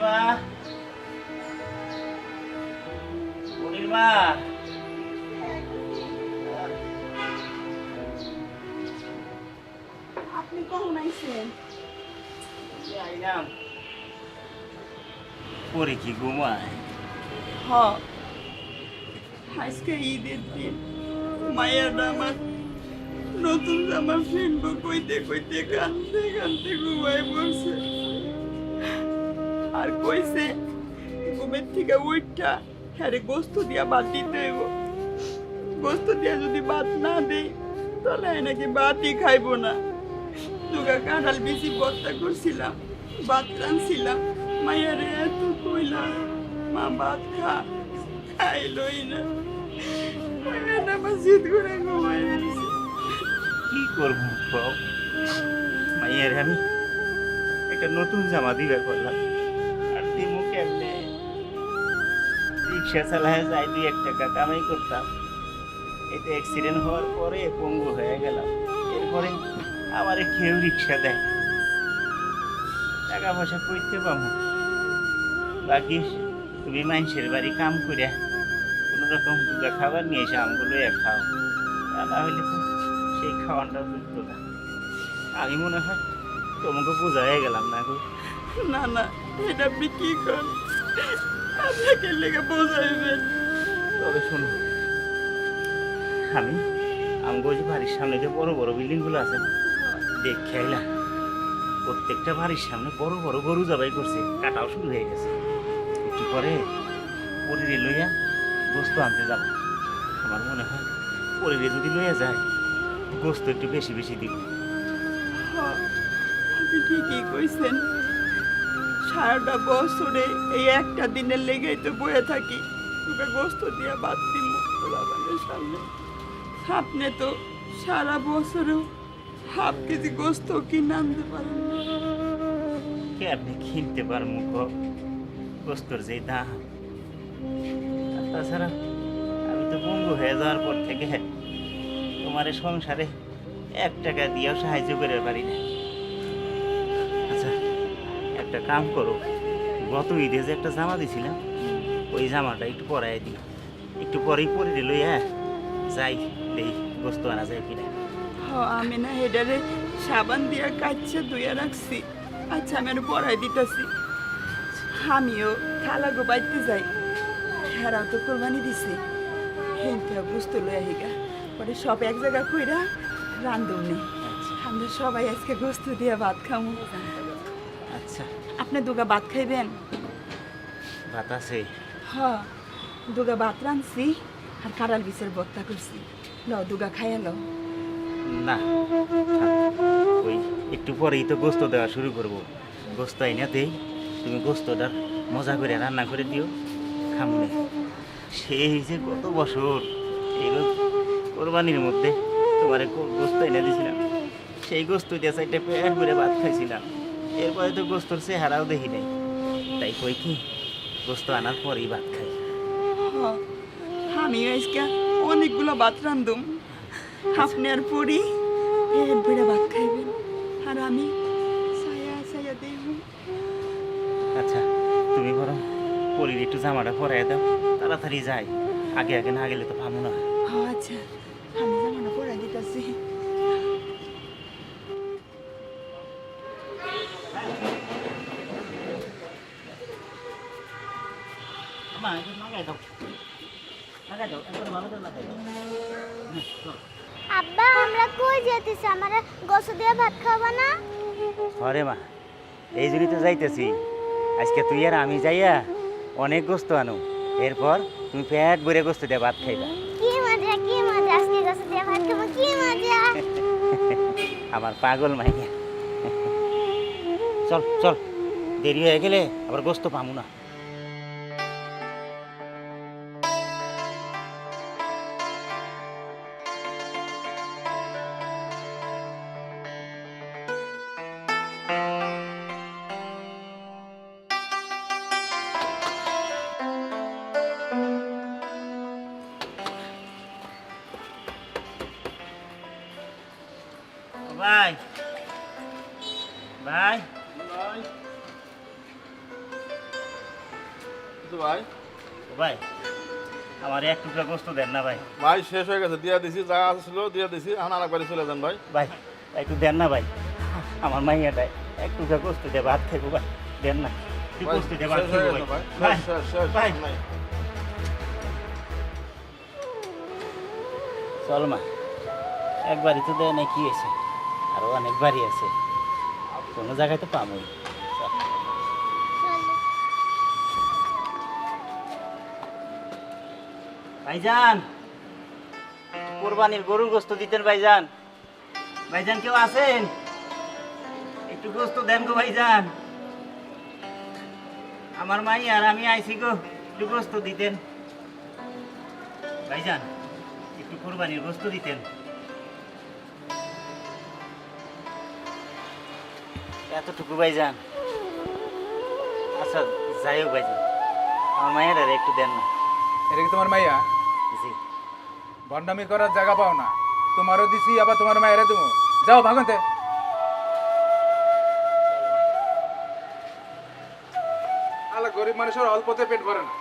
পূর্ণিমা, পূর্ণিমা, আপনি কখন আইছেন? আইলাম। পরে কি ঘুমায়? হ, আজকে ঈদের দিন মায়েরা আমার নতুন জামা ফিনবো কইতে কইতে কানতে কানতে ঘুমায় পড়ছে। আর কইছে ঘুমের থেকে উঠা হ্যারে গোস্ত দিয়া ভাত দিতে হইব। গোস্ত দিয়া যদি ভাত না দেই তাহলে নাকি ভাতই খাইবো না। দুগা কাঁঠাল বেশি ভর্তা করছিলাম, ভাত রাঁধছিলাম, মায়েরে এত কইলাম মা ভাত খা, খাইলই না। মায়ের আমার জিদ করে ঘুমায় গেছে। কি করবো বাবা? মাইয়ের আমি একটা নতুন জামা দিবে করলাম, আর দিমু কেমনে? রিক্সা চালায় যাই 2-1 টাকা কামাই করতাম। এতে অ্যাক্সিডেন্ট হওয়ার পরে পঙ্গু হয়ে গেলাম। এরপরে আমার কেউ রিক্সা দেয় না। টাকা পয়সা করতে পাবো বাকি? তুমি মানুষের বাড়ি কাম করে কোনো রকম দুটা খাবার নিয়ে এসে আমগুলো খাও, তা না হইলে তো সেই খাওয়ানটা জুটতো না। আমি মনে হয় তোমাকে বোঝা হয়ে গেলাম না গো। না না, এটা আপনি কি করেন? আপনাকে লেগে বোঝাইবেন। তবে শোনো, আমি আমগো যে বাড়ির সামনে যে বড় বড় বিল্ডিং গুলো আছে না, দেখে আইলাম প্রত্যেকটা বাড়ির সামনে বড় বড় গরু জবাই করছে, কাটাও শুরু হয়ে গেছে। একটু পরে পরিরে লইয়া গোস্ত আনতে যাব। আমার মনে হয় পরিরে যদি লইয়া যায় গোস্ত একটু বেশি বেশি দিব। হ্যাঁ, আপনি ঠিকই কইছেন। সারাটা বছরে এই একটা দিনের লেগেই তো বয়ে থাকি, তোকে গোস্ত দিয়ে বাদ দিম পোলাপানের সামনে। আপনি তো সারা বছরেও হাফ কেজি গোস্ত কিনে আনতে পারেন না। কে আপনি কিনতে পারবো গোস্তর যে দাম? আর তাছাড়া আমি তো বঙ্গু হয়ে যাওয়ার পর থেকে তোমার এই সংসারে 1 টাকা দিয়েও সাহায্য করে পারি না। আচ্ছা, একটা কাম করো, গত ঈদে যে একটা জামা দিছিলাম ওই জামাটা একটু পরাই দিই, একটু পরেই পরে লইয়া যাই, দেই গোস্ত আনা যায় কিনা। আমি না হেডারে সাবান দিয়া কাচ্ছে ধুইয়া রাখছি। আচ্ছা, আমি আর পড়াই দিতেছি। আমিও খালা গো বাইতে যাই, হেরাও তো কোরবানি দিছে। হেনতে বুঝতে লইয়া হিগা পরে সব এক জায়গা কইরা রান্ধুম নি। আমরা সবাই আজকে গোস্ত দিয়া ভাত খামু। আচ্ছা, আপনি দুগা ভাত খাইবেন? ভাত আছে? হ, দুগা ভাত রাঁধছি আর কাঁড়াল বিচের ভর্তা করছি। লও দুগা খাইয়া লও। না থাক, ওই একটু পরেই তো গোস্ত দেওয়া শুরু করবো। গোস্ত আইনা দেই, তুমি গোস্তটার মজা করে রান্না করে দিও, খামুনে। সেই যে কত বছর এই কোরবানির মধ্যে তোমার গোস্ত এনে দিয়েছিলাম, সেই গোস্ত দিয়ে 4টা পেট ভরে ভাত খাইছিলাম। এরপরে তো গোস্তর চেহারাও দেখি নাই, তাই কই কি গোস্ত আনার পরেই ভাত খাই। হ, আমিও আজকে অনেকগুলো ভাত রান্ধুম। আপনি আর পরি পেট ভরে ভাত খাইবেন আর আমি ছায়া ছায়া দেখুন। আচ্ছা, তুমি বরং পরির একটু জামাটা পরাই দাও, তাড়াতাড়ি যাই, আগে আগে না গেলে তো পাবো না। আচ্ছা, আমি জামাটা পরাই দিতেছি। আব্বা, আমরা কই যেতেছি? আমরা গোসু দিয়ে ভাত খাবো না? হরে মা, এই জন্যই তো যাইতেছি। আজকে তুই আর আমি যাইয়া অনেক গোস্ত আনো, এরপর তুমি পেট ভরে গোস্ত দিয়ে ভাত খাইবা। কি মজা, কি মজা! আজকে গোসু দিয়ে ভাত খাবো, কি মজা! আমার পাগল মাইয়া। চল চল, দেরি হয়ে গেলে আবার গোস্ত পামু না। ভাই, ভাই, তো ভাই? ভাই আমার এক টুকরা গোস্ত দেন না ভাই। ভাই শেষ হয়ে গেছে, দিয়া দিছি, যা ছিল দিয়া দিছি, এখন আরেকবারে চলে যান ভাই। ভাই একটু দেন না ভাই, আমার মাইয়াটাই এক টুকরা গোস্ত দিয়ে ভাত খাইবো ভাই, দেন না একটু ভাই, গোস্ত দিয়ে ভাত শেষ হয়ে খাইবো গেছে ভাই। ভাই। ভাই, শেষ, শেষ, ভাই। নাই। চল মা, একবারই তো দেয় না, কি হয়েছে, আরো অনেকবারই আছে, কোনো জায়গায় তো পাবোই। চল। ভাইজান, কোরবানির গরুর গোস্ত দিতেন ভাইজান। ভাইজান কেউ আছেন? একটু গোস্ত দেন গো ভাইজান, আমার মাই আর আমি আইছি গো, একটু গোস্ত দিতেন ভাইজান, একটু কোরবানির গোস্ত দিতেন। এতটুকু ভাইজান, আচ্ছা যাই হোক ভাইজান, আমার মায়ের আর একটু দেন না। এটা কি তোমার মাইয়া? জি। ভণ্ডামি করার জায়গা পাও না, তোমারও দিছি আবার তোমার মায়েরা দেবো। যাও ভাগতে। আলা গরিব মানুষের অল্পতে পেট ভরে না।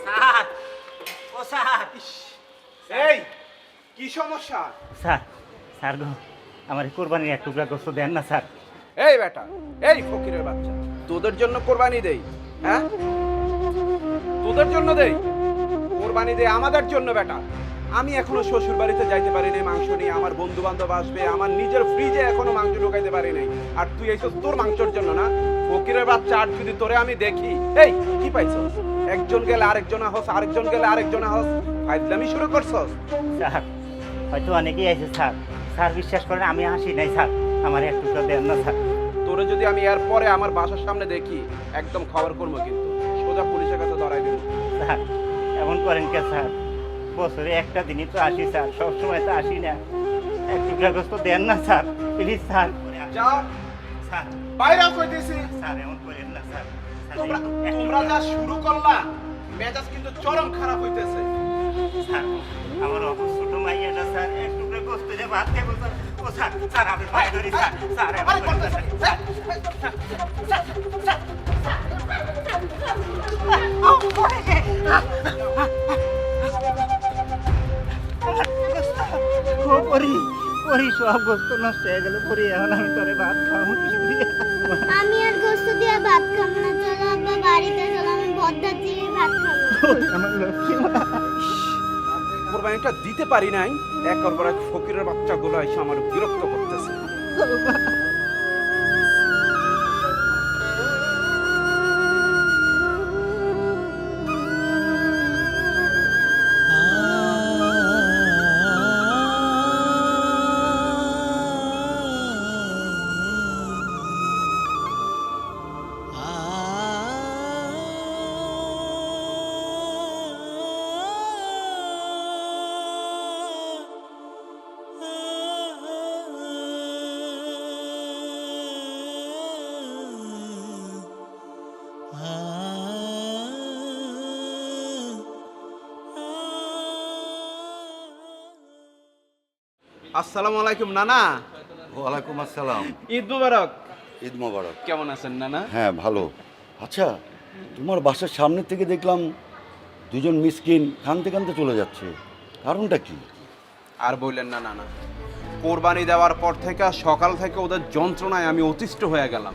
স্যার, ও স্যার, এই কি সমস্যা? স্যার, স্যার গো, আমার এই কোরবানির এক টুকরা গোস্ত দেন না স্যার। এই বেটা, এই ফকিরের বাচ্চা, তোদের জন্য কোরবানি দেই? হ্যাঁ, তোদের জন্য দেই? কোরবানি দেই আমাদের জন্য বেটা। আমি এখনো শ্বশুর বাড়িতে যাইতে পারিনি মাংস নিয়ে, আমার বন্ধু বান্ধব আসবে, আমার নিজের ফ্রিজে এখনো মাংস ঢুকাইতে পারি নাই, আর তুই এইসব তোর মাংসের জন্য না? ফকিরের বাচ্চা, আর যদি তোরে আমি দেখি, এই কি পাইছস? একজন গেলে আরেকজন হস, আরেকজন গেলে আরেকজন হস, ফাইজলামি শুরু করছস? স্যার হয়তো অনেকেই আছে স্যার, স্যার বিশ্বাস করেন আমি আসি নাই স্যার, আমার এক টুকরা দেন না স্যার। তোরে যদি আমি এর পরে আমার বাসার সামনে দেখি, একদম খবর করবো, কিন্তু সোজা পুলিশের কাছে ধরাই দেবো। স্যার এমন করেন কে স্যার, বছরে একটা দিনই তো আসি স্যার, সবসময় তো আসি না, এক টুকরা গোস্ত দেন না স্যার, প্লিজ স্যার। যা স্যার, বাইরে কইতেছি। স্যার এমন করেন না স্যার, স্যার, তোমরা এক তোমরা টুকরা- যা শুরু করলা, মেজাজ কিন্তু চরম খারাপ হইতেছে। স্যার আমার অবশ্য ছোট মাইয়াটা স্যার, এক টুকরা গোস্ত দিয়ে ভাত খাবো স্যার। ও স্যার, স্যার আমি পায়ে ধরি স্যার, স্যার এমন আরে করেন না, করতেছে, স্যার। ও পরি, পরি সব গোস্ত নষ্ট হয়ে গেল পরি, এখন আমি তোরে ভাত খাবো কি দিয়ে? আমি আর গোস্ত দিয়ে ভাত খাবো না, চলো আব্বা বাড়িতে চলো, আমি ভদ্রা দিয়ে ভাত খাবো। আমার লক্ষ্মী মা। কোরবানিটা দিতে পারি নাই, একের পর এক ফকিরের বাচ্চাগুলো এসে আমার বিরক্ত করতেছে। আসসালামু আলাইকুম নানা। ওয়ালাইকুম আসসালাম। ঈদ মুবারক। ঈদ মোবারক। কেমন আছেন নানা? হ্যাঁ ভালো। আচ্ছা, তোমার বাসার সামনে থেকে দেখলাম দুজন মিসকিন কাঁদতে কাঁদতে চলে যাচ্ছে, কারণটা কি? আর বললেন না নানা, কোরবানি দেওয়ার পর থেকে সকাল থেকে ওদের যন্ত্রণায় আমি অতিষ্ঠ হয়ে গেলাম।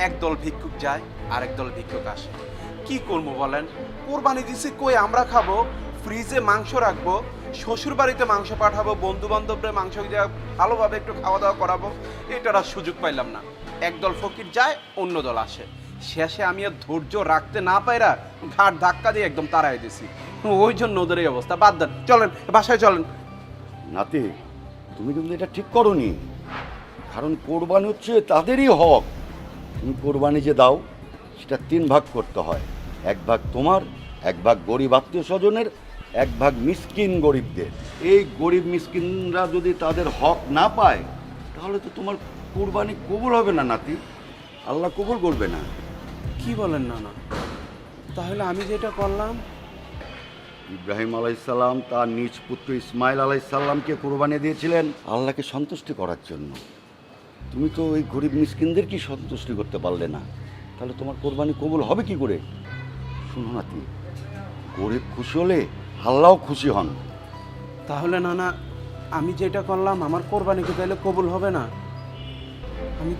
একদল ভিক্ষুক যায়, আরেক দল ভিক্ষুক আসে। কি করবো বলেন? কোরবানি দিছি কই আমরা খাবো, ফ্রিজে মাংস রাখবো, শ্বশুর বাড়িতে মাংস পাঠাবো, বন্ধু বান্ধবরা মাংস দিয়ে ভালোভাবে একটু খাওয়া দাওয়া করাবো, এটার আর সুযোগ পাইলাম না। একদল ফকির যায়, অন্য দল আসে। শেষে আমি আর ধৈর্য রাখতে না পাইরা ঘাট ধাক্কা দিয়ে একদম তাড়াই দিছি। ওই জন্য ওদের এই অবস্থা। বাদ দেন, চলেন বাসায় চলেন। নাতি, তুমি কিন্তু এটা ঠিক করনি, কারণ কোরবানি হচ্ছে তাদেরই হক। তুমি কোরবানি যে দাও সেটা 3 ভাগ করতে হয়, 1 ভাগ তোমার, 1 ভাগ গরিব আত্মীয় স্বজনের, 1 ভাগ মিসকিন গরিবদের। এই গরিব মিসকিনরা যদি তাদের হক না পায় তাহলে তো তোমার কোরবানি কবুল হবে না নাতি, আল্লাহ কবুল করবে না। কি বলেন না না? তাহলে আমি যেটা করলাম ইব্রাহিম আলাইসাল্লাম তার নিজ পুত্র ইসমাইল আলাইসাল্লামকে কোরবানি দিয়েছিলেন আল্লাহকে সন্তুষ্টি করার জন্য। তুমি তো ওই গরিব মিসকিনদের কি সন্তুষ্টি করতে পারলে না, তাহলে তোমার কোরবানি কবুল হবে কি করে? শুনো নাতি, গরিব খুশি হলে আল্লাহও খুশি হন। তাহলে নানা, আমি যেটা করলাম আমার কোরবানিকে তাহলে কবুল হবে না? আমি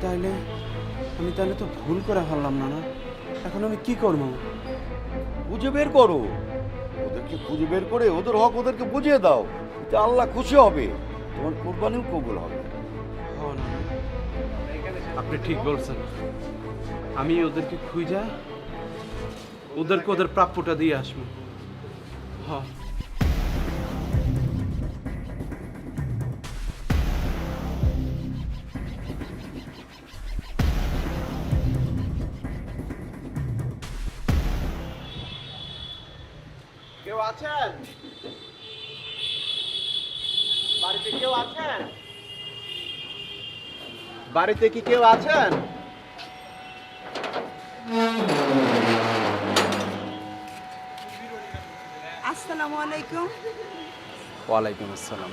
তাহলে তো ভুল করে ফেললাম নানা। এখন আমি কি করবো? খুঁজে বের করো, ওদেরকে খুঁজে বের করে ওদের হক ওদেরকে বুঝিয়ে দাও, এতে আল্লাহ খুশি হবে, তোমার কোরবানিও কবুল হবে। হ্যাঁ নানা, আপনি ঠিক বলছেন। আমি ওদেরকে খুঁজা ওদেরকে ওদের প্রাপ্যটা দিয়ে আসবো। হ্যাঁ। কেউ আছেন? বাড়িতে কেউ আছেন? বাড়িতে কি কেউ আছেন? আসসালামু আলাইকুম। ওয়ালাইকুম আসসালাম।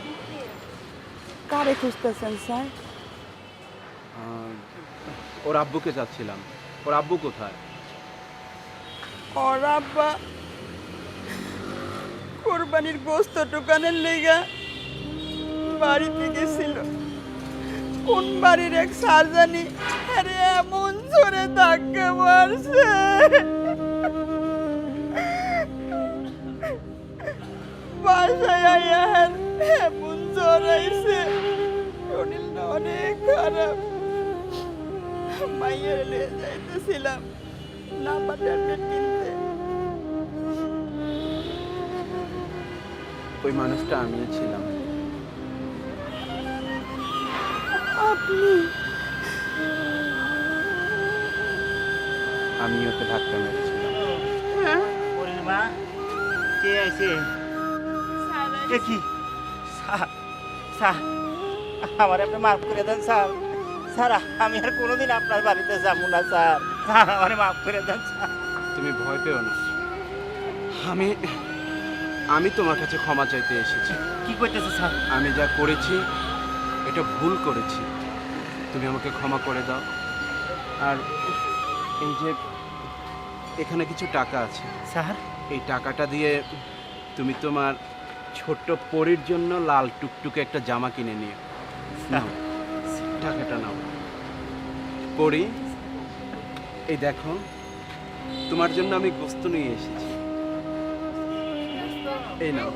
কারে খুঁজতেছেন স্যার? ওর আব্বুকে যাচ্ছিলাম। ওর আব্বু কোথায়? ওর আব্বা কোরবানির গোস্ত দোকানের লেগা বাড়িতে গেছিল। কোন বাড়ির এক সারজানি আরে এমন জোরে ধাক্কা মারছে, বাসায় আইয়া এমন জ্বর আইছে, শরীরটা অনেক খারাপ। মাইয়ের নিয়ে যাইতেছিলাম নাম্বার ট্যাবলেট কিনতে। ওই মানুষটা আমিই ছিলাম। আপনি? আমি ওকে ধাক্কা মেরেছিলাম। হ্যাঁ, পরির মা, কে আইছে? এ কি স্যার? স্যার, আমার আপনি মাফ করে দেন স্যার। স্যার, আমি আর কোনোদিন আপনার বাড়িতে যাবো না স্যার। স্যার, আমার মাফ করে দেন স্যার। তুমি ভয় পেও না। আমি তোমার কাছে ক্ষমা চাইতে এসেছি। কি করতেছে স্যার? আমি যা করেছি এটা ভুল করেছি, তুমি আমাকে ক্ষমা করে দাও। আর এই যে এখানে কিছু টাকা আছে, স্যার, এই টাকাটা দিয়ে তুমি তোমার ছোট্ট পরীর জন্য লাল টুকটুকে একটা জামা কিনে নিও। নাও, টাকাটা নাও। পরী, এই দেখো, তোমার জন্য আমি গোস্ত নিয়ে এসেছি। এই নাও।